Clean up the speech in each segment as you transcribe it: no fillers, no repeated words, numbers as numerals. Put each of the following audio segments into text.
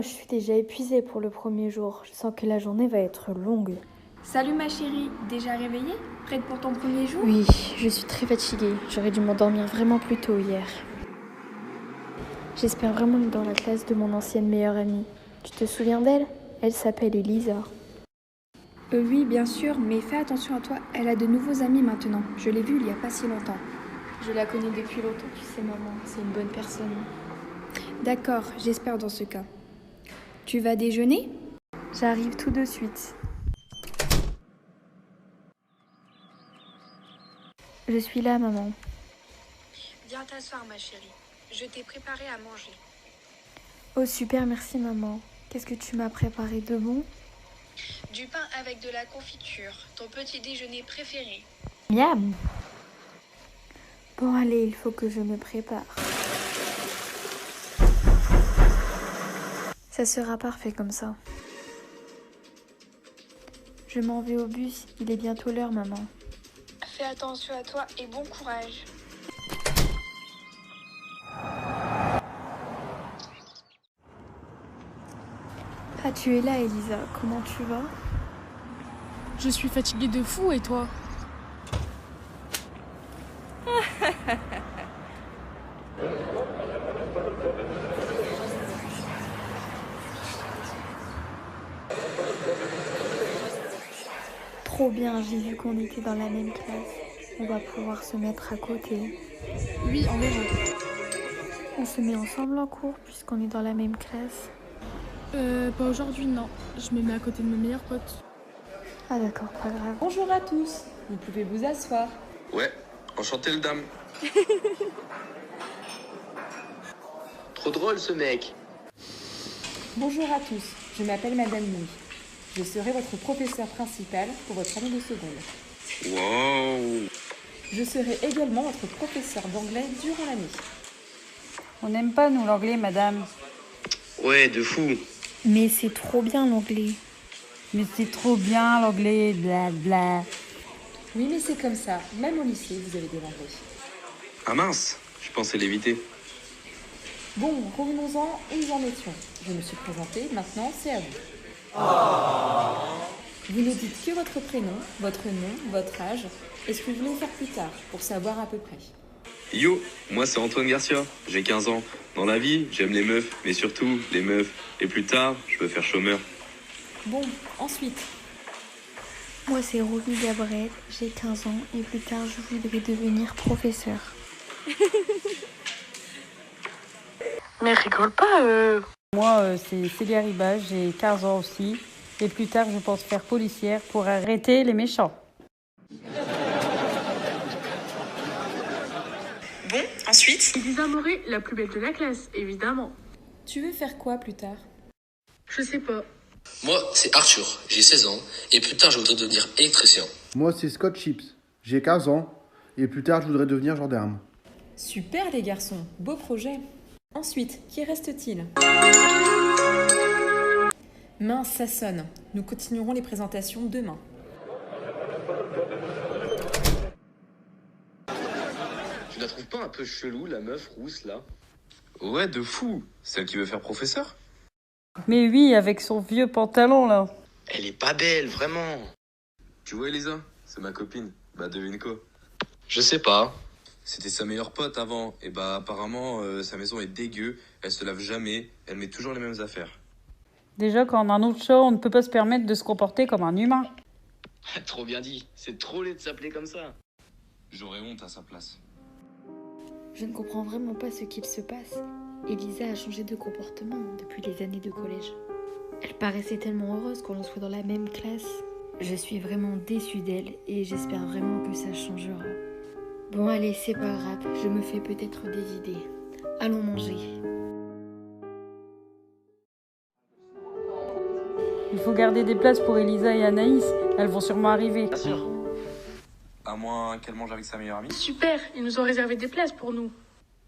moi, je suis déjà épuisée pour le premier jour. Je sens que la journée va être longue. Salut ma chérie, déjà réveillée? Prête pour ton premier jour? Oui, je suis très fatiguée. J'aurais dû m'endormir vraiment plus tôt hier. J'espère vraiment être dans la classe de mon ancienne meilleure amie. Tu te souviens d'elle? Elle s'appelle Elisa. Oui, bien sûr, mais fais attention à toi, elle a de nouveaux amis maintenant. Je l'ai vue il y a pas si longtemps. Je la connais depuis longtemps, tu sais maman. C'est une bonne personne. D'accord, j'espère dans ce cas. Tu vas déjeuner? J'arrive tout de suite. Je suis là, maman. Viens t'asseoir ma chérie, je t'ai préparé à manger. Oh super, merci maman. Qu'est-ce que tu m'as préparé de bon? Du pain avec de la confiture, ton petit déjeuner préféré. Miam. Bon allez, il faut que je me prépare. Ça sera parfait comme ça. Je m'en vais au bus, il est bientôt l'heure maman. Fais attention à toi et bon courage. Ah tu es là Elisa, comment tu vas? Je suis fatiguée de fou et toi? Trop bien, j'ai vu qu'on était dans la même classe. On va pouvoir se mettre à côté. Oui, en verra. On se met ensemble en cours puisqu'on est dans la même classe. Pas aujourd'hui, non. Je me mets à côté de mes meilleurs potes. Ah d'accord, pas grave. Bonjour à tous, vous pouvez vous asseoir. Ouais, enchanté le dame. Trop drôle ce mec. Bonjour à tous, je m'appelle Madame Louis. Je serai votre professeur principal pour votre année de seconde. Wow. Je serai également votre professeur d'anglais durant l'année. On n'aime pas, nous, l'anglais, madame. Ouais, de fou. Mais c'est trop bien l'anglais. Mais c'est trop bien, l'anglais, blabla. Oui, mais c'est comme ça, même au lycée, vous avez des l'anglais. Ah mince, je pensais l'éviter. Bon, revenons-en où nous en étions. Je me suis présentée, maintenant c'est à vous. Vous nous dites que votre prénom, votre nom, votre âge et ce que vous voulez faire plus tard, pour savoir à peu près. Yo, moi c'est Antoine Garcia, j'ai 15 ans. Dans la vie, j'aime les meufs, mais surtout les meufs. Et plus tard, je veux faire chômeur. Bon, ensuite, Moi c'est Romy Gabriel, j'ai 15 ans et plus tard je voudrais devenir professeur. Mais rigole pas, Moi, c'est Célia Ribas, j'ai 15 ans aussi. Et plus tard, je pense faire policière pour arrêter les méchants. Bon, ensuite? Elisa Moré, la plus belle de la classe, évidemment. tu veux faire quoi plus tard? Je sais pas. Moi, c'est Arthur, j'ai 16 ans, et plus tard, je voudrais devenir électricien. Moi, c'est Scott Chips. J'ai 15 ans et plus tard, je voudrais devenir gendarme. Super les garçons, beau projet. Ensuite, qui reste-t-il? Mince, ça sonne. Nous continuerons les présentations demain. Tu la trouves pas un peu chelou, la meuf rousse là? Ouais, de fou. Celle qui veut faire professeur? Mais oui, avec son vieux pantalon, là. Elle est pas belle, vraiment. Tu vois Elisa? C'est ma copine. Bah devine quoi? Je sais pas. C'était sa meilleure pote avant. Et bah apparemment, sa maison est dégueu. Elle se lave jamais. Elle met toujours les mêmes affaires. Déjà, quand on a un autre chat, on ne peut pas se permettre de se comporter comme un humain. Trop bien dit. C'est trop laid de s'appeler comme ça. J'aurais honte à sa place. Je ne comprends vraiment pas ce qu'il se passe. Elisa a changé de comportement depuis les années de collège. Elle paraissait tellement heureuse qu'on soit dans la même classe. Je suis vraiment déçue d'elle et j'espère vraiment que ça changera. Bon allez, c'est pas grave, je me fais peut-être des idées. Allons manger. Il faut garder des places pour Elisa et Anaïs. Elles vont sûrement arriver. Bien sûr. À moins qu'elle mange avec sa meilleure amie. Super, ils nous ont réservé des places pour nous.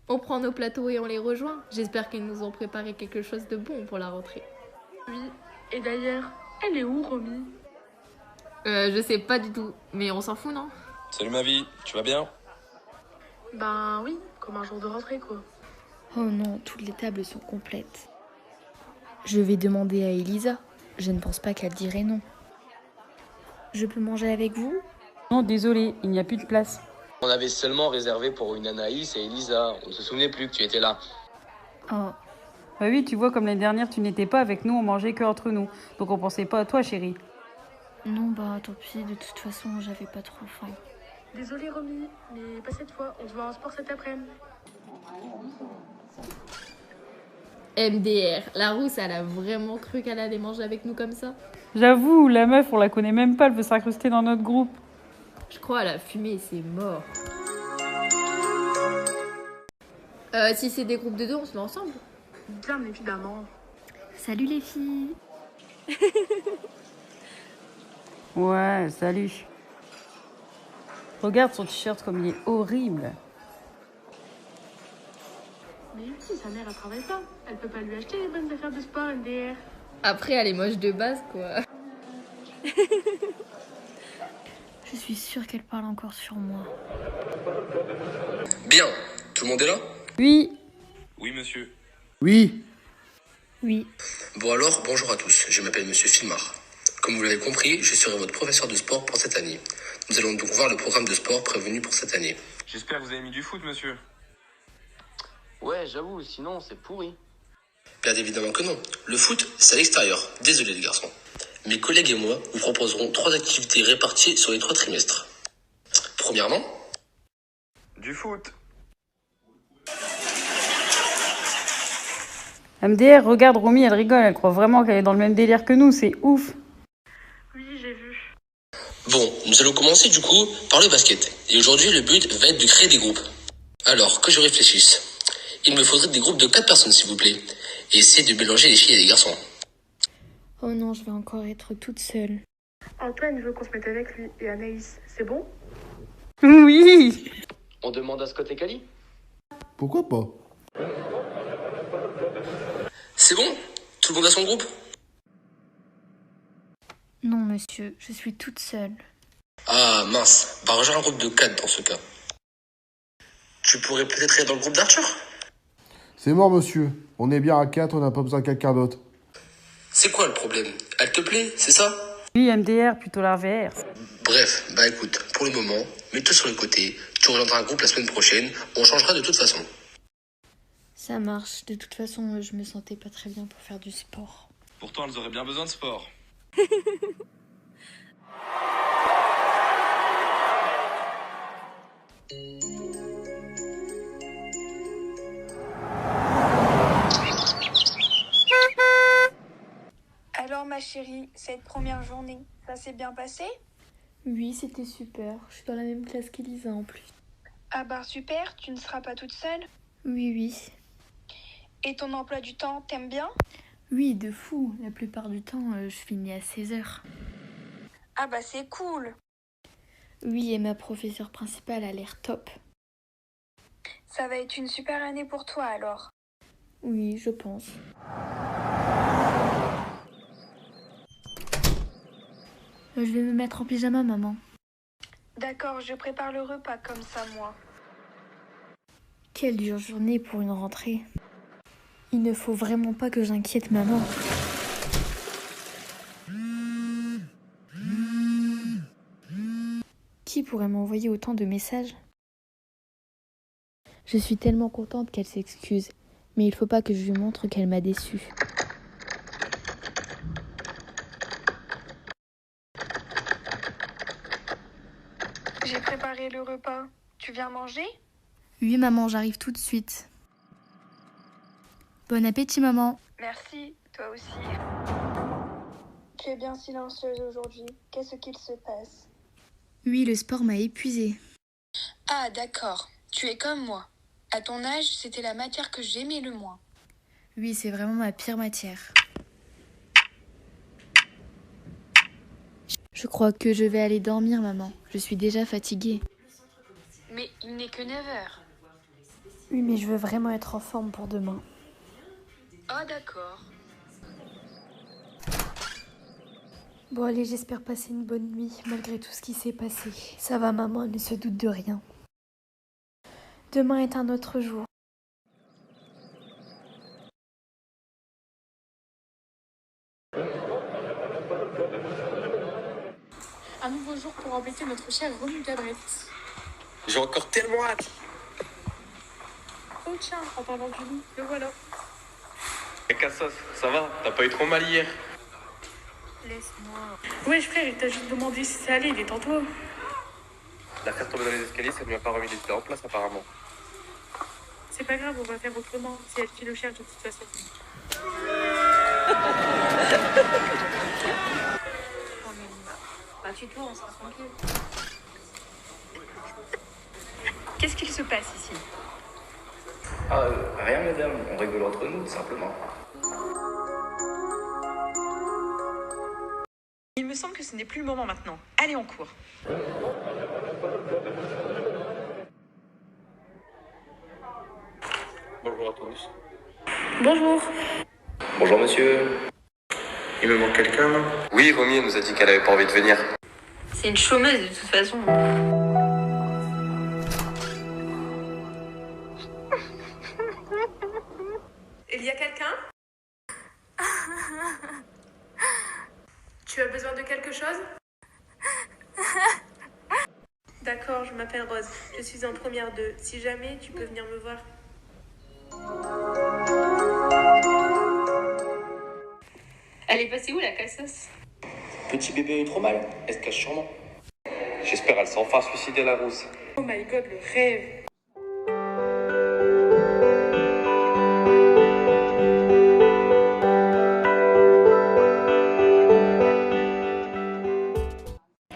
On prend nos plateaux et on les rejoint. J'espère qu'ils nous ont préparé quelque chose de bon pour la rentrée. Oui, et d'ailleurs, elle est où, Romy? Je sais pas du tout, mais on s'en fout, non? Salut ma vie, tu vas bien? Ben oui, comme un jour de rentrée, quoi. Oh non, toutes les tables sont complètes. Je vais demander à Elisa. Je ne pense pas qu'elle dirait non. Je peux manger avec vous? Non, désolé, il n'y a plus de place. On avait seulement réservé pour une Anaïs et Elisa. On ne se souvenait plus que tu étais là. Oh, Bah oui, tu vois, comme l'année dernière, tu n'étais pas avec nous, on mangeait que entre nous. Donc on pensait pas à toi, chérie. non, bah tant pis, de toute façon, j'avais pas trop faim. Désolée Romy, mais pas cette fois, on se voit en sport cet après-midi. MDR, la rousse, elle a vraiment cru qu'elle allait manger avec nous comme ça? J'avoue, la meuf, on la connaît même pas, elle veut s'incruster dans notre groupe. Je crois à la fumée, c'est mort. Si c'est des groupes de deux, on se met ensemble. Bien évidemment. Salut les filles! Ouais, salut. Regarde son t-shirt comme il est horrible. Mais si sa mère elle travaille pas, elle peut pas lui acheter les bonnes affaires de sport MDR. Après, elle est moche de base, quoi. Je suis sûre qu'elle parle encore sur moi. Bien, tout le monde est là? Oui, Oui, monsieur. Oui, Oui, Bon alors, bonjour à tous, je m'appelle Monsieur Filmar. Comme vous l'avez compris, je serai votre professeur de sport pour cette année. Nous allons donc voir le programme de sport prévenu pour cette année. J'espère que vous avez mis du foot, monsieur. Ouais, j'avoue, sinon c'est pourri. Bien évidemment que non. Le foot, c'est à l'extérieur. Désolé les garçons. Mes collègues et moi vous proposerons 3 activités réparties sur les 3 trimestres. Premièrement, Du foot. MDR, regarde Romy, elle rigole, elle croit vraiment qu'elle est dans le même délire que nous, c'est ouf. Oui, j'ai vu. bon, nous allons commencer du coup par le basket. Et aujourd'hui, le but va être de créer des groupes. Alors, que je réfléchisse. Il me faudrait des groupes de 4 personnes, s'il vous plaît. Et essayez de mélanger les filles et les garçons. oh non, je vais encore être toute seule. Antoine veut qu'on se mette avec lui et Anaïs, c'est bon? Oui. On demande à Scott et Kali? pourquoi pas? C'est bon? Tout le monde a son groupe? Non, monsieur, je suis toute seule. Ah mince, bah rejoins un groupe de 4 dans ce cas. Tu pourrais peut-être être dans le groupe d'Arthur? C'est mort, monsieur. On est bien à 4, on n'a pas besoin de quelqu'un d'autre. C'est quoi le problème? Elle te plaît, c'est ça? Oui, MDR, plutôt l'inverse. Bref, bah écoute, pour le moment, mets-toi sur le côté, tu rejoindras un groupe la semaine prochaine, on changera de toute façon. Ça marche, de toute façon, je me sentais pas très bien pour faire du sport. Pourtant, elles auraient bien besoin de sport. Alors ma chérie, cette première journée, ça s'est bien passé? Oui, c'était super. Je suis dans la même classe qu'Elisa en plus. Ah bah super, tu ne seras pas toute seule? Oui, oui. Et ton emploi du temps, t'aimes bien? Oui, de fou. La plupart du temps, je finis à 16h. Ah bah c'est cool. Oui, et ma professeure principale a l'air top. Ça va être une super année pour toi alors. Oui, je pense. Je vais me mettre en pyjama, maman. D'accord, je prépare le repas comme ça moi. Quelle dure journée pour une rentrée. Il ne faut vraiment pas que j'inquiète maman. Qui pourrait m'envoyer autant de messages? Je suis tellement contente qu'elle s'excuse, mais il faut pas que je lui montre qu'elle m'a déçue. J'ai préparé le repas. Tu viens manger? Oui, maman, j'arrive tout de suite. Bon appétit, maman. Merci, toi aussi. Tu es bien silencieuse aujourd'hui. Qu'est-ce qu'il se passe? Oui, le sport m'a épuisée. Ah d'accord, tu es comme moi. À ton âge, c'était la matière que j'aimais le moins. Oui, c'est vraiment ma pire matière. Je crois que je vais aller dormir, maman. Je suis déjà fatiguée. Mais il n'est que 9 heures. Oui, mais je veux vraiment être en forme pour demain. Oh d'accord. Bon, allez, j'espère passer une bonne nuit, malgré tout ce qui s'est passé. Ça va, maman, elle ne se doute de rien. Demain est un autre jour. Un nouveau jour pour embêter notre cher Romu Gabrette. J'ai encore tellement hâte. Oh tiens, en parlant du loup, le voilà. Et Cassos, ça va? T'as pas eu trop mal hier? Laisse-moi. Wesh frère, il t'a juste demandé si ça allait, détends-toi. La faire tomber dans les escaliers, ça ne lui a pas remis les idées en place apparemment. C'est pas grave, on va faire autrement. C'est elle qui le cherche de toute façon. Bah tu te vois, on sera tranquille. Qu'est-ce qu'il se passe ici? Ah, rien madame, on rigole entre nous, tout simplement. Il me semble que ce n'est plus le moment maintenant. Allez en cours. Bonjour à tous. Bonjour. Bonjour monsieur. Il me manque quelqu'un là? Oui, Romy, elle nous a dit qu'elle avait pas envie de venir. C'est une chômeuse de toute façon. Il y a quelqu'un? Tu as besoin de quelque chose? D'accord, je m'appelle Rose. Je suis en première 2. Si jamais, tu peux venir me voir. Elle est passée où la cassos? Petit bébé est trop mal, elle se cache sûrement. J'espère elle s'est enfin suicidée la rousse. Oh my god, le rêve.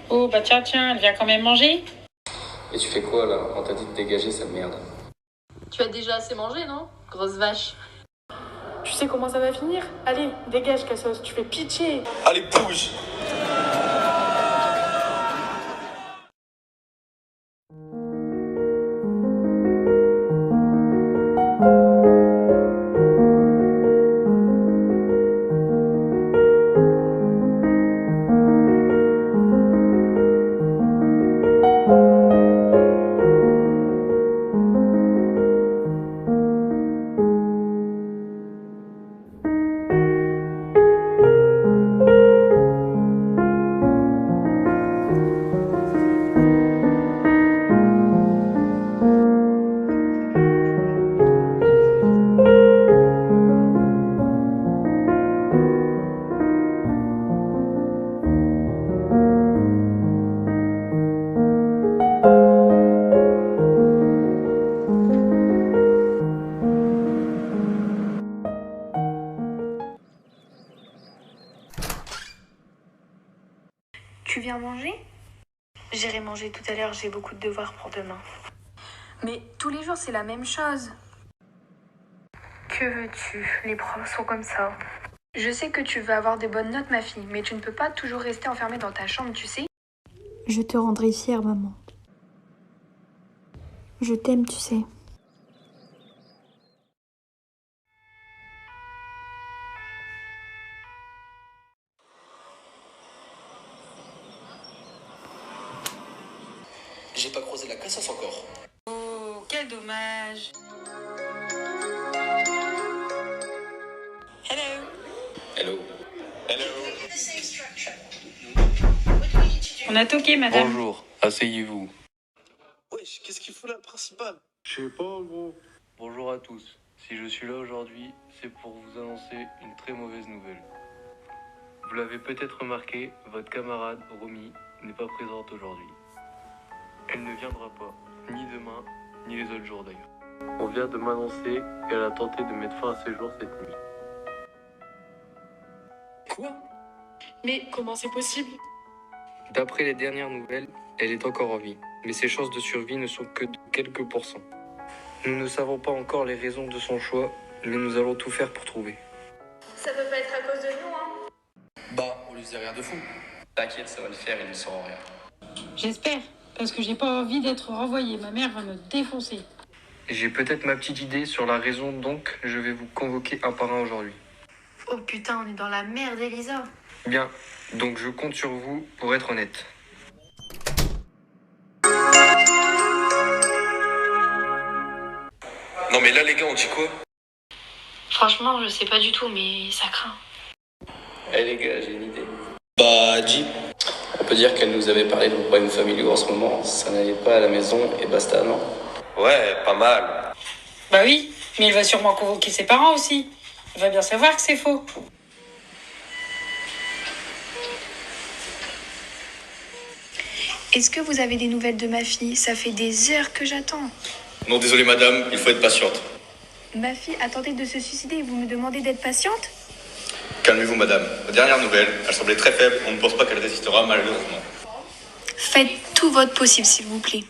Oh bah tiens, elle vient quand même manger. Et tu fais quoi là? On t'a dit de dégager cette merde. Tu as déjà assez mangé, non? Grosse vache. Tu sais comment ça va finir? Allez, dégage, Cassos, tu fais pitié. Allez, bouge. Tu viens manger? J'irai manger tout à l'heure, j'ai beaucoup de devoirs pour demain. Mais tous les jours, c'est la même chose. Que veux-tu? Les profs sont comme ça. Je sais que tu veux avoir des bonnes notes, ma fille, mais tu ne peux pas toujours rester enfermée dans ta chambre, tu sais? Je te rendrai fière, maman. Je t'aime, tu sais. J'ai pas croisé la cassos encore. Oh, quel dommage. Hello. Hello. Hello. On a toqué, madame. Bonjour, asseyez-vous. Wesh, qu'est-ce qu'il fout là, le principal? Je sais pas, gros. Bonjour à tous. Si je suis là aujourd'hui, c'est pour vous annoncer une très mauvaise nouvelle. Vous l'avez peut-être remarqué, votre camarade Romy n'est pas présente aujourd'hui. Elle ne viendra pas, ni demain, ni les autres jours d'ailleurs. On vient de m'annoncer qu'elle a tenté de mettre fin à ses jours cette nuit. Quoi? Mais comment c'est possible? D'après les dernières nouvelles, elle est encore en vie, mais ses chances de survie ne sont que de quelques pourcents. Nous ne savons pas encore les raisons de son choix, mais nous allons tout faire pour trouver. Ça peut pas être à cause de nous, hein? Bah, on lui faisait rien de fou. T'inquiète, ça va le faire, il ne saura rien. J'espère, parce que j'ai pas envie d'être renvoyée. Ma mère va me défoncer. J'ai peut-être ma petite idée sur la raison, donc je vais vous convoquer un par un aujourd'hui. Oh putain, on est dans la merde, Elisa. Bien, donc je compte sur vous pour être honnête. Non mais là les gars, on dit quoi? Franchement, je sais pas du tout, mais ça craint. Eh les gars, j'ai une idée. Bah, dis. On peut dire qu'elle nous avait parlé de vos problèmes familiaux en ce moment. Ça n'allait pas à la maison et basta, non? Ouais, pas mal. Bah oui, mais il va sûrement convoquer ses parents aussi. Il va bien savoir que c'est faux. Est-ce que vous avez des nouvelles de ma fille? Ça fait des heures que j'attends. Non, désolé madame, il faut être patiente. Ma fille a tenté de se suicider et vous me demandez d'être patiente? Calmez-vous madame. La dernière nouvelle, elle semblait très faible. On ne pense pas qu'elle résistera malheureusement. Faites tout votre possible, s'il vous plaît.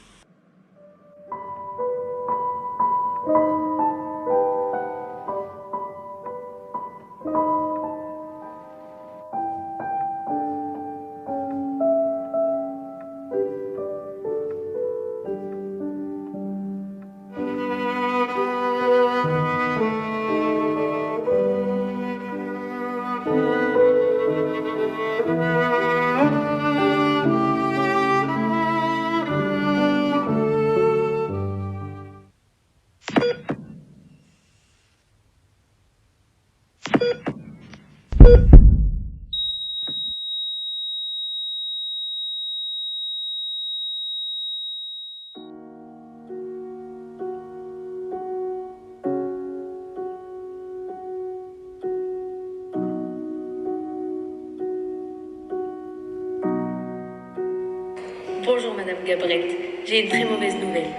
Bonjour Madame Gabrette, j'ai une très mauvaise nouvelle.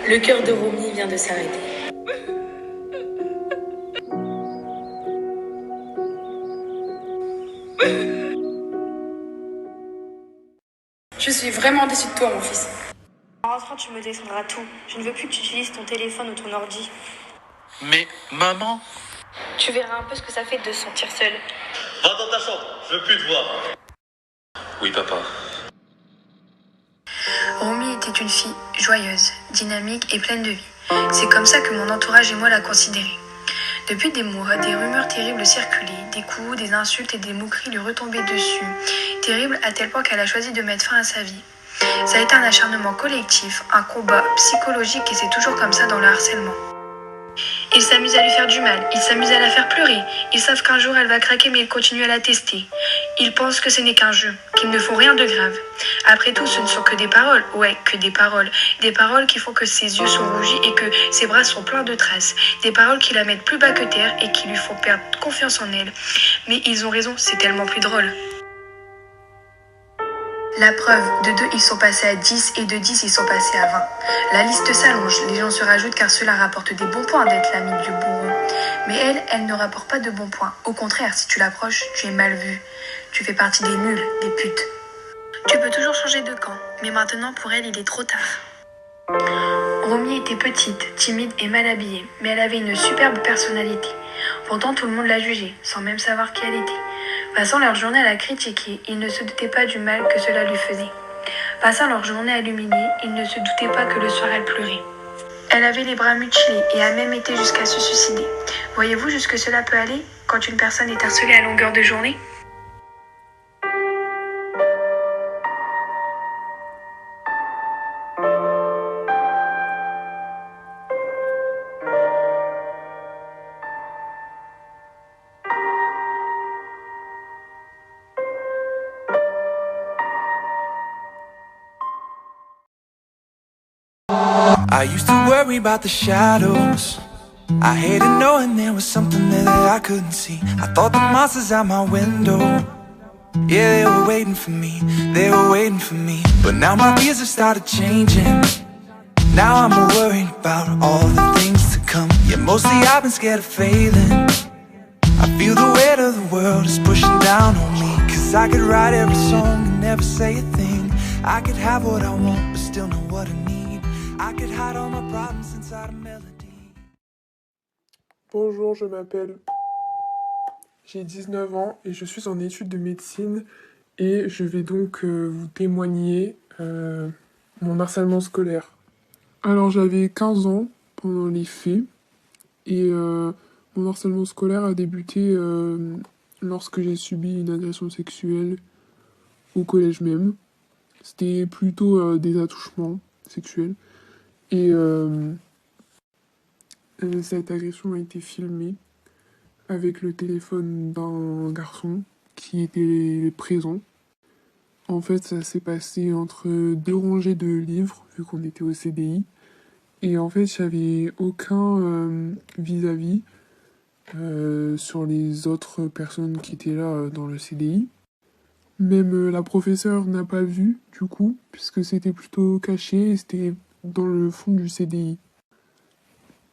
Le cœur de Romy vient de s'arrêter. Je suis vraiment déçue de toi, mon fils. En rentrant, tu me descendras tout. Je ne veux plus que tu utilises ton téléphone ou ton ordi. Mais maman... Tu verras un peu ce que ça fait de se sentir seul. Va dans ta chambre, je veux plus te voir. Oui papa. Romy était une fille joyeuse, dynamique et pleine de vie. C'est comme ça que mon entourage et moi la considéraient. Depuis des mois, des rumeurs terribles circulaient, des coups, des insultes et des moqueries lui retombaient dessus. Terrible à tel point qu'elle a choisi de mettre fin à sa vie. Ça a été un acharnement collectif, un combat psychologique et c'est toujours comme ça dans le harcèlement. Ils s'amusent à lui faire du mal, ils s'amusent à la faire pleurer. Ils savent qu'un jour elle va craquer mais ils continuent à la tester. Ils pensent que ce n'est qu'un jeu, qu'ils ne font rien de grave. Après tout, ce ne sont que des paroles, ouais, que des paroles. Des paroles qui font que ses yeux sont rougis et que ses bras sont pleins de traces. Des paroles qui la mettent plus bas que terre et qui lui font perdre confiance en elle. Mais ils ont raison, c'est tellement plus drôle. La preuve, de 2 ils sont passés à 10 et de 10 ils sont passés à 20. La liste s'allonge, les gens se rajoutent car cela rapporte des bons points d'être l'amie du bourreau. Mais elle ne rapporte pas de bons points. Au contraire, si tu l'approches, tu es mal vu. Tu fais partie des nuls, des putes. Tu peux toujours changer de camp, mais maintenant pour elle il est trop tard. Romy était petite, timide et mal habillée, mais elle avait une superbe personnalité. Pourtant tout le monde la jugeait, sans même savoir qui elle était. Passant leur journée à la critiquer, ils ne se doutaient pas du mal que cela lui faisait. Passant leur journée à l'humilier, ils ne se doutaient pas que le soir elle pleurait. Elle avait les bras mutilés et a même été jusqu'à se suicider. Voyez-vous jusque cela peut aller quand une personne est harcelée à longueur de journée ? I used to worry about the shadows. I hated knowing there was something there that I couldn't see. I thought the monsters out my window, yeah, they were waiting for me, they were waiting for me. But now my fears have started changing. Now I'm more worried about all the things to come. Yeah, mostly I've been scared of failing. I feel the weight of the world is pushing down on me. Cause I could write every song and never say a thing. I could have what I want but still know what I need. I could hide all my problems inside a melody. Bonjour, je m'appelle... J'ai 19 ans et je suis en études de médecine et je vais donc vous témoigner mon harcèlement scolaire. Alors j'avais 15 ans pendant les faits et mon harcèlement scolaire a débuté lorsque j'ai subi une agression sexuelle au collège même. C'était plutôt des attouchements sexuels et cette agression a été filmée avec le téléphone d'un garçon qui était présent. En fait, ça s'est passé entre 2 rangées de livres, vu qu'on était au CDI. Et en fait, j'avais aucun vis-à-vis sur les autres personnes qui étaient là dans le CDI. Même la professeure n'a pas vu, du coup, puisque c'était plutôt caché et c'était dans le fond du CDI.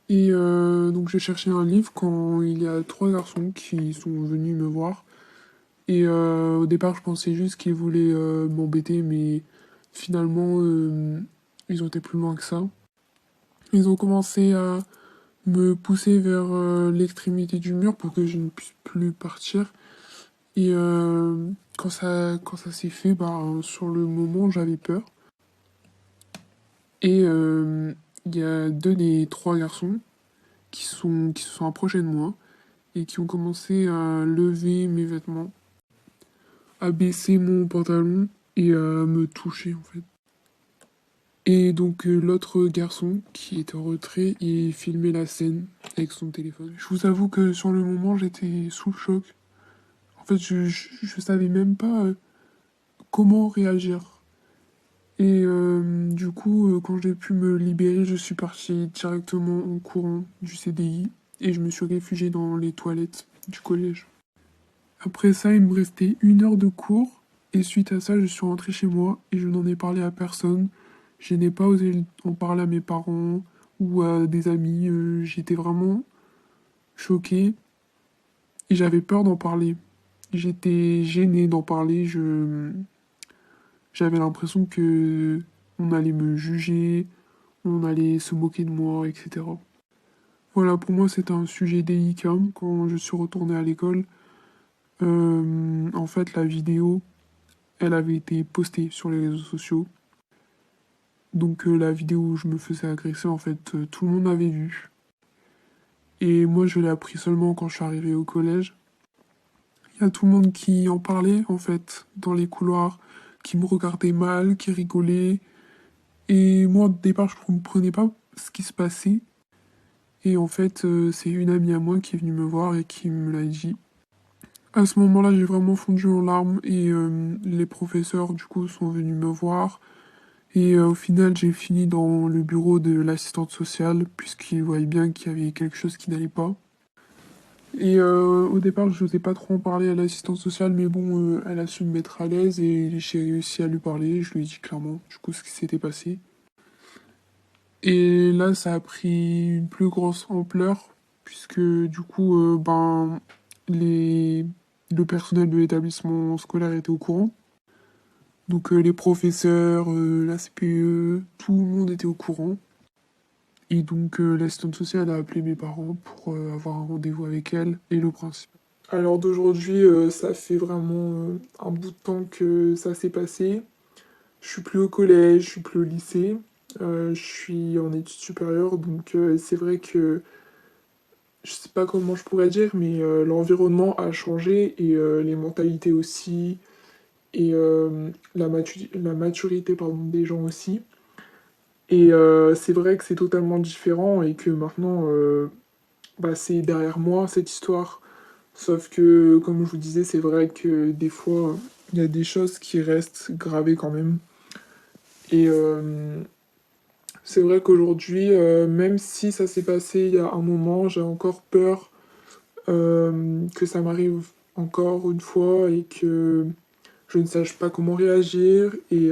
Et donc j'ai cherché un livre quand il y a 3 garçons qui sont venus me voir. Et au départ, je pensais juste qu'ils voulaient m'embêter, mais finalement, ils ont été plus loin que ça. Ils ont commencé à me pousser vers l'extrémité du mur pour que je ne puisse plus partir. Et quand ça s'est fait, sur le moment, j'avais peur. Et il y a 2 des 3 garçons qui se sont approchés de moi et qui ont commencé à lever mes vêtements, à baisser mon pantalon et à me toucher en fait. Et donc l'autre garçon qui était en retrait, il filmait la scène avec son téléphone. Je vous avoue que sur le moment j'étais sous le choc. En fait je savais même pas comment réagir. Et du coup quand j'ai pu me libérer, je suis partie directement en courant du CDI et je me suis réfugiée dans les toilettes du collège. Après ça, il me restait 1 heure de cours et suite à ça, je suis rentrée chez moi et je n'en ai parlé à personne. Je n'ai pas osé en parler à mes parents ou à des amis. J'étais vraiment choquée et j'avais peur d'en parler. J'étais gênée d'en parler. J'avais l'impression que on allait me juger, on allait se moquer de moi, etc. Voilà, pour moi, c'était un sujet délicat quand je suis retournée à l'école. En fait, la vidéo, elle avait été postée sur les réseaux sociaux. Donc la vidéo où je me faisais agresser, en fait, tout le monde avait vu. Et moi, je l'ai appris seulement quand je suis arrivée au collège. Il y a tout le monde qui en parlait, en fait, dans les couloirs, qui me regardait mal, qui rigolait. Et moi, au départ, je ne comprenais pas ce qui se passait. Et en fait, c'est une amie à moi qui est venue me voir et qui me l'a dit. À ce moment-là, j'ai vraiment fondu en larmes et les professeurs, du coup, sont venus me voir. Et au final, j'ai fini dans le bureau de l'assistante sociale, puisqu'ils voyaient bien qu'il y avait quelque chose qui n'allait pas. Et au départ, je n'osais pas trop en parler à l'assistante sociale, mais bon, elle a su me mettre à l'aise et j'ai réussi à lui parler. Je lui ai dit clairement, du coup, ce qui s'était passé. Et là, ça a pris une plus grosse ampleur, puisque du coup, le personnel de l'établissement scolaire était au courant. Donc les professeurs, la CPE, tout le monde était au courant. Et donc l'assistante sociale a appelé mes parents pour avoir un rendez-vous avec elle et le principal. Alors d'aujourd'hui, ça fait vraiment un bout de temps que ça s'est passé. Je suis plus au collège, je suis plus au lycée. Je suis en études supérieures, donc c'est vrai que je sais pas comment je pourrais dire, mais l'environnement a changé et les mentalités aussi, et la maturité des gens aussi. Et c'est vrai que c'est totalement différent et que maintenant, c'est derrière moi cette histoire. Sauf que, comme je vous disais, c'est vrai que des fois, il y a des choses qui restent gravées quand même. Et c'est vrai qu'aujourd'hui, même si ça s'est passé il y a un moment, j'ai encore peur que ça m'arrive encore une fois et que je ne sache pas comment réagir. Et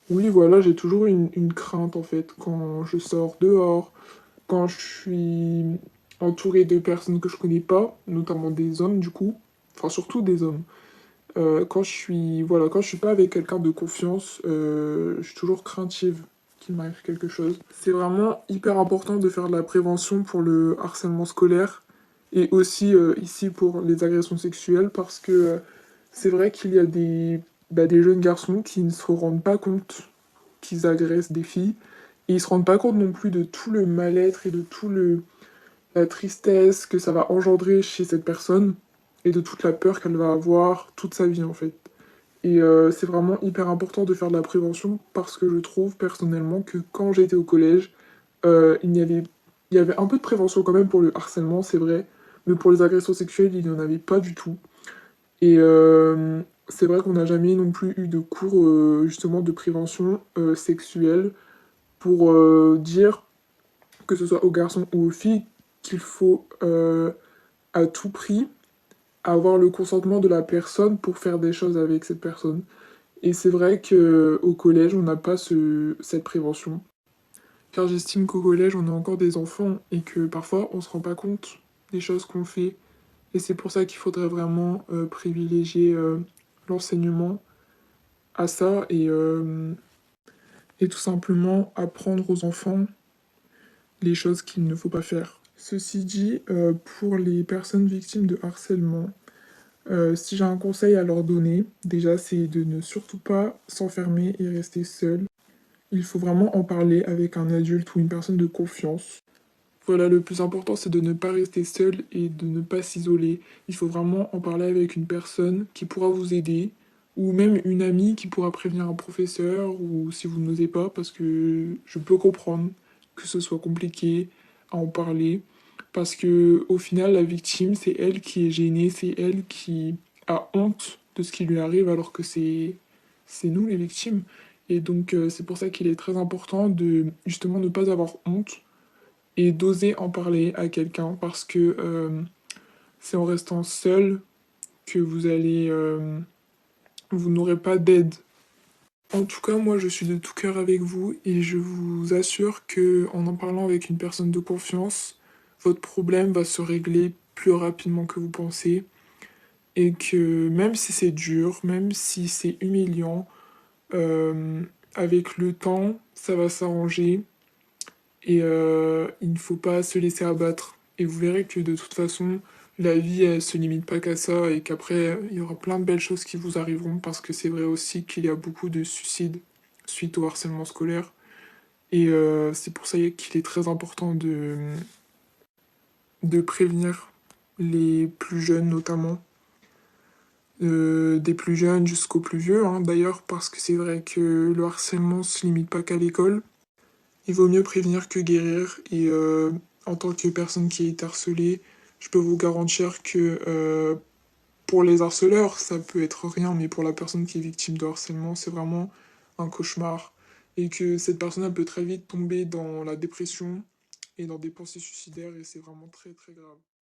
oui, voilà, j'ai toujours une crainte en fait quand je sors dehors, quand je suis entourée de personnes que je connais pas, notamment des hommes du coup, enfin surtout des hommes. Quand je suis pas avec quelqu'un de confiance, je suis toujours craintive qu'il m'arrive quelque chose. C'est vraiment hyper important de faire de la prévention pour le harcèlement scolaire et aussi ici pour les agressions sexuelles parce que c'est vrai qu'il y a des jeunes garçons qui ne se rendent pas compte qu'ils agressent des filles et ils se rendent pas compte non plus de tout le mal-être et de la tristesse que ça va engendrer chez cette personne et de toute la peur qu'elle va avoir toute sa vie en fait. Et c'est vraiment hyper important de faire de la prévention parce que je trouve personnellement que quand j'étais au collège, il y avait un peu de prévention quand même pour le harcèlement, c'est vrai, mais pour les agressions sexuelles, il n'y en avait pas du tout. Et c'est vrai qu'on n'a jamais non plus eu de cours justement de prévention sexuelle pour dire, que ce soit aux garçons ou aux filles, qu'il faut à tout prix avoir le consentement de la personne pour faire des choses avec cette personne. Et c'est vrai qu'au collège, on n'a pas cette prévention. Car j'estime qu'au collège, on a encore des enfants et que parfois, on se rend pas compte des choses qu'on fait. Et c'est pour ça qu'il faudrait vraiment privilégier l'enseignement à ça et tout simplement apprendre aux enfants les choses qu'il ne faut pas faire. Ceci dit, pour les personnes victimes de harcèlement, si j'ai un conseil à leur donner, déjà c'est de ne surtout pas s'enfermer et rester seul. Il faut vraiment en parler avec un adulte ou une personne de confiance. Voilà, le plus important c'est de ne pas rester seul et de ne pas s'isoler. Il faut vraiment en parler avec une personne qui pourra vous aider, ou même une amie qui pourra prévenir un professeur, ou si vous n'osez pas, parce que je peux comprendre que ce soit compliqué à en parler, parce que au final la victime c'est elle qui est gênée, c'est elle qui a honte de ce qui lui arrive alors que c'est nous les victimes. Et donc c'est pour ça qu'il est très important de justement ne pas avoir honte et d'oser en parler à quelqu'un, parce que c'est en restant seul que vous n'aurez pas d'aide. En tout cas, moi je suis de tout cœur avec vous et je vous assure que en parlant avec une personne de confiance, votre problème va se régler plus rapidement que vous pensez, et que même si c'est dur, même si c'est humiliant, avec le temps, ça va s'arranger et il ne faut pas se laisser abattre. Et vous verrez que de toute façon, la vie, elle se limite pas qu'à ça et qu'après, il y aura plein de belles choses qui vous arriveront, parce que c'est vrai aussi qu'il y a beaucoup de suicides suite au harcèlement scolaire. Et c'est pour ça qu'il est très important de prévenir les plus jeunes notamment. Des plus jeunes jusqu'aux plus vieux, hein, d'ailleurs, parce que c'est vrai que le harcèlement se limite pas qu'à l'école. Il vaut mieux prévenir que guérir, et en tant que personne qui est harcelée, je peux vous garantir que pour les harceleurs, ça peut être rien, mais pour la personne qui est victime de harcèlement, c'est vraiment un cauchemar. Et que cette personne elle peut très vite tomber dans la dépression et dans des pensées suicidaires, et c'est vraiment très très grave.